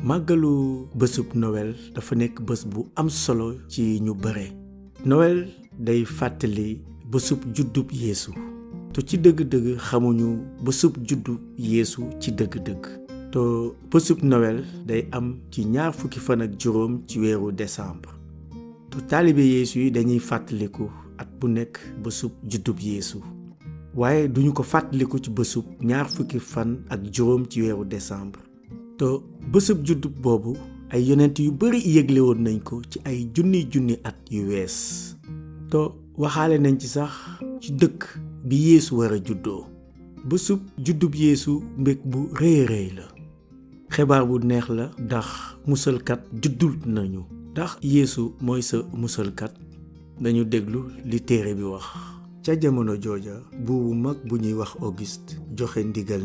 màggalu bésub Noël dafa nekk bés bu am solo ci ñu bare. Noël day fàttali bésub juddub Yeesu te ci dëgg-dëgg xamuñu bésub juddu Yeesu ci dëgg-dëgg. te bésub Noël day am ci 25 ci weeru décembre. te taalibe Yeesu yi dañuy fàttaliku at bu nekk bésub juddub Yeesu. waaye duñu ko fàttaliku ci bésub 25 ci weeru décembre. te bésub juddub boobu ay yonent yu bari yëgle woon nañ ko ci ay junni at yu wees. te waxaale nañ ci sax ci dëkk bi Yeesu war a juddoo. bésub juddub Yeesu mbég bu rëy rëy la. xibaar bu neex la ndax musalkat juddul nañu. ndax Yeesu mooy sa musalkat. dañu déglu li téere bi wax. ca jamono jooja buur bu mag bu ñuy wax Auguste joxe ndigal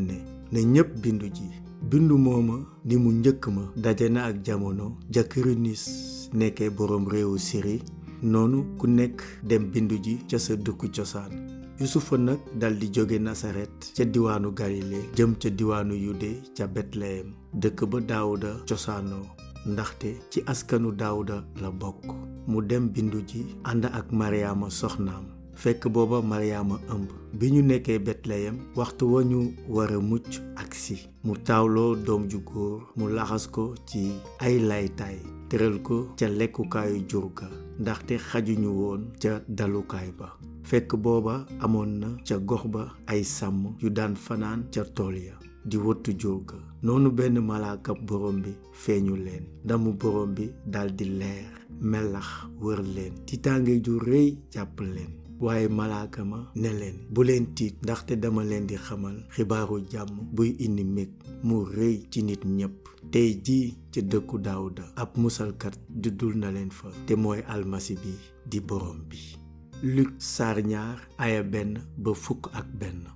ne ñépp bindu ji. bindu mooma ni mu njëkk ma daje na ak jamono ja Quirinus nekkee boroom réewu Siri. noonu ku nekk dem bindu ji ca sa dëkku cosaan. Yusufa nag daldi jóge Nasaret ca diwaanu Galile jëm ca diwaanu Yude ca Betlehem dëkk ba Daawuda cosaanoo ndaxte ci askanu Daawuda la bokk. mu dem bindu ji ànd ak Maryaama soxnaam. fekk booba Maryaama ëmb. bi ñu nekkee Betlehem waxtu wa ñu war a mucc agsi mu taawloo doom ju góor mu laxas ko ci ay laytaay tëral ko ca lekkukaayu jur ga ndaxte xajuñu woon ca dalukaay ba. fekk booba amoon na ca gox ba ay sàmm yu daan fanaan ca tool ya di wottu jur ga. noonu benn malaaka borom bi feeñu leen. ndamu borom bi daldi leer melax wër leen. tiitaange ju rëy jàpp leen. waaye malaaka ma ne leen bu leen tiit ndaxte dama leen di xamal xibaaru jàmm buy indi mbég mu rëy ci nit ñépp. tey jii ci dëkku Daawuda ab musalkat juddul na leen fa te mooy almasi bi di borom bi. Luk saar 2 aaya 1 ba 11.